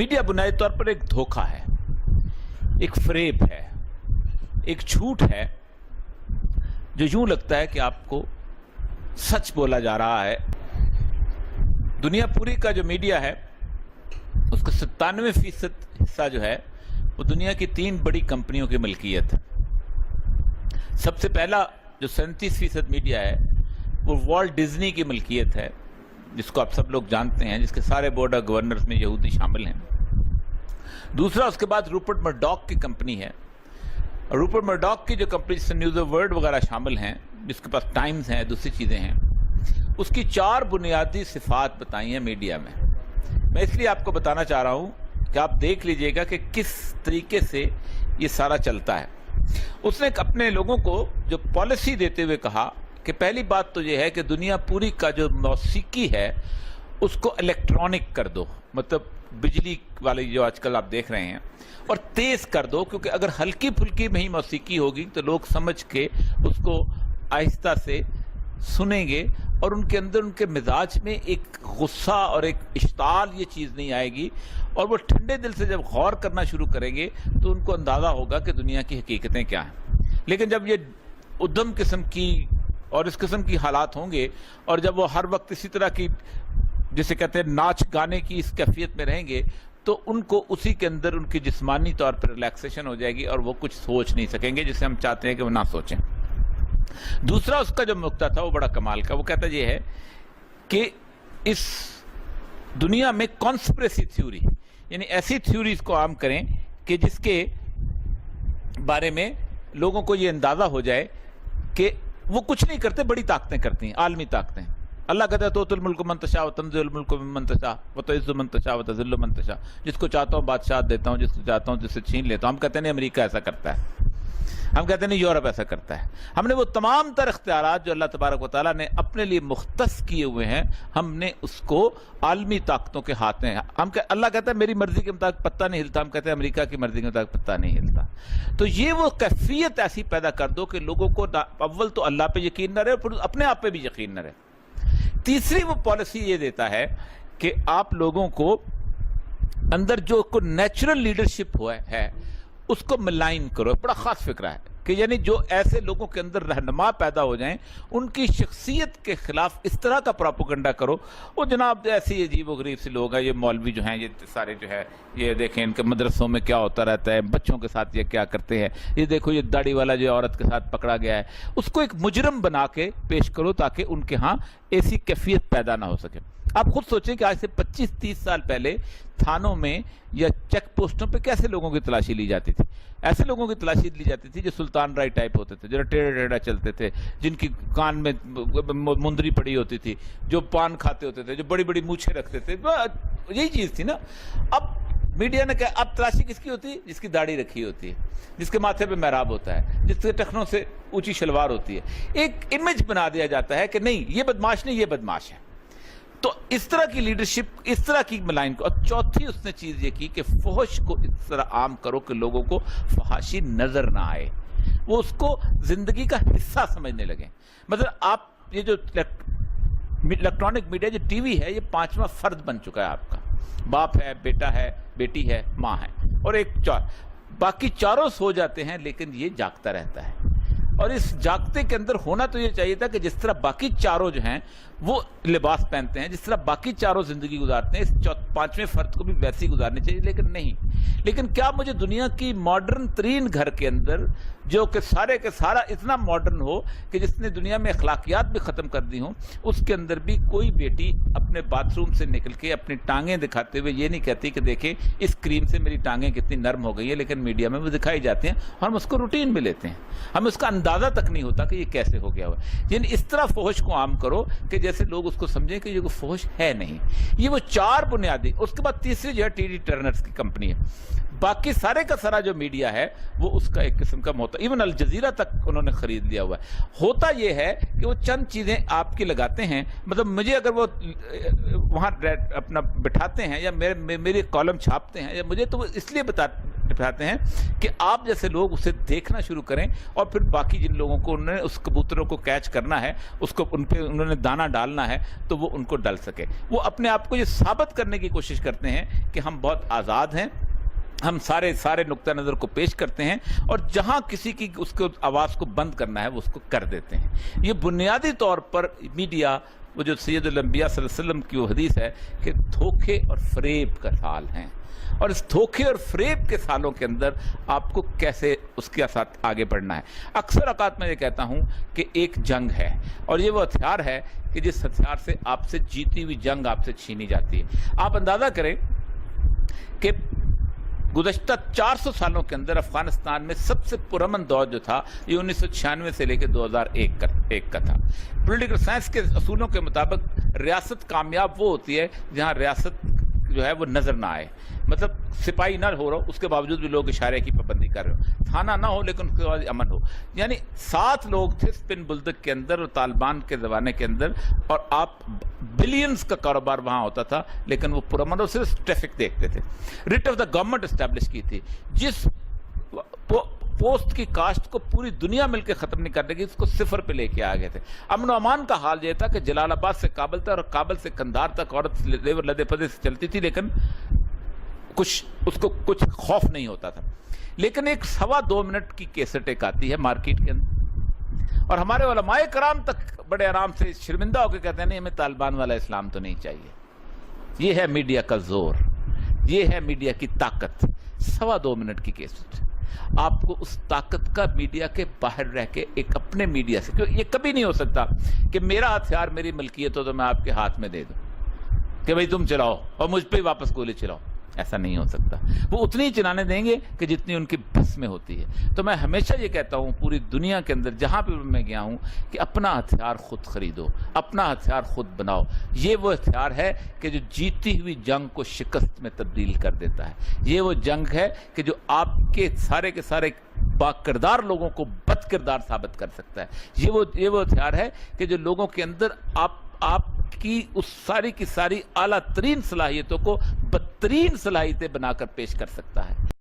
Media बुनियादी तौर पर एक धोखा है, एक फ्रेब है, एक झूठ है जो यूं लगता है कि आपको सच बोला जा रहा है। दुनिया पूरी का जो मीडिया है उसका 97% हिस्सा जो है वो दुनिया की 3 बड़ी कंपनियों की मलकियत है। सबसे पहला जो 37% मीडिया है वो वॉल्ट डिज्नी की मलकियत है, जिसको आप सब लोग जानते हैं, जिसके सारे बोर्ड ऑफ गवर्नर्स में यहूदी शामिल हैं। दूसरा उसके बाद रूपर्ट मर्डॉक की कंपनी है, और रूपर्ट मर्डॉक की जो कंपनी जिसमें न्यूज़ ऑफ वर्ल्ड वगैरह शामिल हैं, जिसके पास टाइम्स हैं, दूसरी चीज़ें हैं, उसकी 4 बुनियादी सिफात बताई हैं मीडिया में। मैं इसलिए आपको बताना चाह रहा हूँ कि आप देख लीजिएगा कि किस तरीके से ये सारा चलता है। उसने अपने लोगों को जो पॉलिसी देते हुए कहा कि पहली बात तो ये है कि दुनिया पूरी का जो मौसीकी है उसको इलेक्ट्रॉनिक कर दो, मतलब बिजली वाली जो आजकल आप देख रहे हैं, और तेज कर दो, क्योंकि अगर हल्की फुल्की में ही मौसीकी होगी तो लोग समझ के उसको आहिस्ता से सुनेंगे और उनके अंदर उनके मिजाज में एक गुस्सा और एक इश्ताल ये चीज़ नहीं आएगी, और वो ठंडे दिल से जब गौर करना शुरू करेंगे तो उनको अंदाज़ा होगा कि दुनिया की हकीकतें क्या हैं। लेकिन जब ये उद्यम किस्म की और इस किस्म की हालात होंगे, और जब वो हर वक्त इसी तरह की जिसे कहते हैं नाच गाने की इस कैफियत में रहेंगे, तो उनको उसी के अंदर उनकी जिस्मानी तौर पर रिलैक्सेशन हो जाएगी और वो कुछ सोच नहीं सकेंगे जिसे हम चाहते हैं कि वो ना सोचें। दूसरा उसका जो नुक्ता था वो बड़ा कमाल का, वो कहता ये है कि इस दुनिया में कॉन्स्पिरेसी थ्योरी, यानी ऐसी थ्योरीज को आम करें कि जिसके बारे में लोगों को ये अंदाजा हो जाए कि वो कुछ नहीं करते, बड़ी ताकतें करती हैं, आलमी ताकतें। अल्लाह कहता है तोतुल मुल्क मन तशा व तंज़िलुल मुल्क मिम्मन तशा व तुइज़्ज़ु मन तशा व तुज़िल्लु मन तशा, जिसको चाहता हूँ बादशाह देता हूँ, जिसको चाहता हूँ जिससे छीन लेता हूँ। हम कहते हैं नहीं अमेरिका ऐसा करता है, हम कहते हैं नहीं यूरोप ऐसा करता है। हमने वो तमाम तर इख्तियारात जो अल्लाह तबारक व तआला ने अपने लिए मुख्तस किए हुए हैं, हमने उसको आलमी ताकतों के हाथ में, अल्लाह कहता है मेरी मर्जी के मुताबिक पत्ता नहीं हिलता, हम कहते हैं अमेरिका की मर्जी के मुताबिक पत्ता नहीं हिलता। तो ये वो कैफियत ऐसी पैदा कर दो कि लोगों को अव्वल तो अल्लाह पे यकीन न रहे, फिर अपने आप पे भी यकीन न रहे। तीसरी वो पॉलिसी ये देता है कि आप लोगों को अंदर जो को नेचुरल लीडरशिप हुआ है उसको मलाइन करो। बड़ा खास फिक्र है कि यानी जो ऐसे लोगों के अंदर रहनुमा पैदा हो जाएं, उनकी शख्सियत के खिलाफ इस तरह का प्रोपेगेंडा करो। वो जनाब ऐसी अजीब व गरीब से लोग हैं, ये मौलवी जो हैं, ये सारे जो है, ये देखें इनके मदरसों में क्या होता रहता है, बच्चों के साथ ये क्या करते हैं, ये देखो ये दाढ़ी वाला जो औरत के साथ पकड़ा गया है, उसको एक मुजरम बना के पेश करो ताकि उनके यहाँ ऐसी कैफियत पैदा ना हो सके। आप खुद सोचें कि आज से 25-30 साल पहले थानों में या चेक पोस्टों पे कैसे लोगों की तलाशी ली जाती थी। ऐसे लोगों की तलाशी ली जाती थी जो सुल्तान राय टाइप होते थे, जो टेढ़ा टेढ़ा चलते थे, जिनकी कान में मुंदरी पड़ी होती थी, जो पान खाते होते थे, जो बड़ी बड़ी मूछें रखते थे। यही चीज़ थी ना। अब मीडिया ने कहा अब तलाशी किसकी होती है? जिसकी दाढ़ी रखी होती है, जिसके माथे पे मेहराब होता है, जिसके टखनों से ऊंची शलवार होती है। एक इमेज बना दिया जाता है कि नहीं ये बदमाश नहीं, ये बदमाश है। तो इस तरह की लीडरशिप, इस तरह की मलाइन को। और चौथी उसने चीज ये की कि फहश को इस तरह आम करो कि लोगों को फहाशी नजर ना आए, वो उसको जिंदगी का हिस्सा समझने लगे। मतलब आप ये जो इलेक्ट्रॉनिक मीडिया, जो टीवी है, ये 5वां फर्द बन चुका है आपका। बाप है, बेटा है, बेटी है, माँ है, और एक बाकी चारों सो जाते हैं, लेकिन ये जागता रहता है। और इस जागते के अंदर होना तो ये चाहिए था कि जिस तरह बाकी चारों जो हैं वो लिबास पहनते हैं, जिस तरह बाकी चारों जिंदगी गुजारते हैं, इस 5वें फर्द को भी वैसी गुजारनी चाहिए, लेकिन नहीं। लेकिन क्या मुझे दुनिया की मॉडर्न तरीन घर के अंदर, जो कि सारे के सारा इतना मॉडर्न हो कि जिसने दुनिया में अखलाकियात भी ख़त्म कर दी हों, उसके अंदर भी कोई बेटी अपने बाथरूम से निकल के अपनी टांगें दिखाते हुए ये नहीं कहती कि देखें इस क्रीम से मेरी टांगें कितनी नरम हो गई है, लेकिन मीडिया में वो दिखाई जाती हैं और हम उसको रूटीन में लेते हैं। हमें उसका अंदाज़ा तक नहीं होता कि ये कैसे हो गया हुआ। यानी इस तरह फहश को आम करो कि जैसे लोग उसको समझें कि ये कोई फहश है नहीं। ये वो 4 बुनियादी। उसके बाद तीसरी जो है टीडी टर्नर्स की कंपनी है। बाकी सारे का सारा जो मीडिया है वो उसका एक किस्म का मोहता, इवन अल जजीरा तक उन्होंने खरीद लिया हुआ है। होता ये है कि वो चंद चीज़ें आपकी लगाते हैं, मतलब मुझे अगर वो वहाँ अपना बिठाते हैं या मेरे कॉलम छापते हैं, या मुझे तो वो इसलिए निपटाते हैं कि आप जैसे लोग उसे देखना शुरू करें और फिर बाकी जिन लोगों को उन्होंने उस कबूतरों को कैच करना है, उसको उन पे उन्होंने दाना डालना है तो वो उनको डल सके। वो अपने आप को ये साबित करने की कोशिश करते हैं कि हम बहुत आज़ाद हैं, हम सारे नुक्ता नज़र को पेश करते हैं और जहां किसी की उसको आवाज़ को बंद करना है वो उसको कर देते हैं। ये बुनियादी तौर पर मीडिया, वो जो सैयदुल अंबिया सल्लल्लाहु अलैहि वसल्लम की वो हदीस है कि धोखे और फरेब का साल हैं, और इस धोखे और फरेब के सालों के अंदर आपको कैसे उसके साथ आगे बढ़ना है। अक्सर औकात मैं ये कहता हूँ कि एक जंग है और ये वो हथियार है कि जिस हथियार से आपसे जीती हुई जंग आपसे छीनी जाती है। आप अंदाज़ा करें कि गुज़श्ता 400 सालों के अंदर अफगानिस्तान में सबसे पुरअमन दौर जो था ये 1996 से लेकर 2001 का था। पॉलिटिकल साइंस के असूलों के मुताबिक रियासत कामयाब वो होती है जहां रियासत जो है वो नजर ना आए, मतलब सिपाही ना हो रहा उसके बावजूद भी लोग इशारे की पाबंदी कर रहे हो, थाना ना हो लेकिन उसके बाद अमन हो। यानी 7 लोग थे स्पिन बुलदक के अंदर और तालिबान के ज़माने के अंदर, और आप बिलियंस का कारोबार वहां होता था, लेकिन वो पुरअमन और सिर्फ ट्रैफिक देखते थे। Writ of the government establish की थी, जिस पोस्ट की कास्ट को पूरी दुनिया मिलकर खत्म नहीं कर देगी, इसको सिफर पे लेके आ गए थे। अमन अमान का हाल ये था कि जलालाबाद से काबल तक और काबल से कंधार तक औरत लेवर लदे पदे से चलती थी, लेकिन उसको कुछ खौफ नहीं होता था। लेकिन एक 2.25 मिनट की कैसेट एक आती है मार्केट के अंदर, और हमारे उलमाए कराम तक बड़े आराम से शर्मिंदा होकर कहते हैं नहीं, हमें तालिबान वाला इस्लाम तो नहीं चाहिए। ये है मीडिया का जोर, ये है मीडिया की ताकत। 2.25 मिनट की कैसेट आपको उस ताकत का मीडिया के बाहर रह के एक अपने मीडिया से, क्योंकि ये कभी नहीं हो सकता कि मेरा हथियार मेरी मलकियत हो तो मैं आपके हाथ में दे दूं कि भाई तुम चलाओ और मुझ पे वापस गोली चलाओ। ऐसा नहीं हो सकता। वो उतनी ही चलाने देंगे कि जितनी उनकी बस में होती है। तो मैं हमेशा ये कहता हूँ पूरी दुनिया के अंदर जहाँ पे मैं गया हूँ कि अपना हथियार खुद खरीदो, अपना हथियार खुद बनाओ। ये वो हथियार है कि जो जीती हुई जंग को शिकस्त में तब्दील कर देता है। ये वो जंग है कि जो आपके सारे के सारे बाकिरदार लोगों को बदकिरदार साबित कर सकता है। ये वो हथियार है कि जो लोगों के अंदर आपकी उस सारी की सारी आला तरीन सलाहियतों को बदतरीन सलाहियतें बनाकर पेश कर सकता है।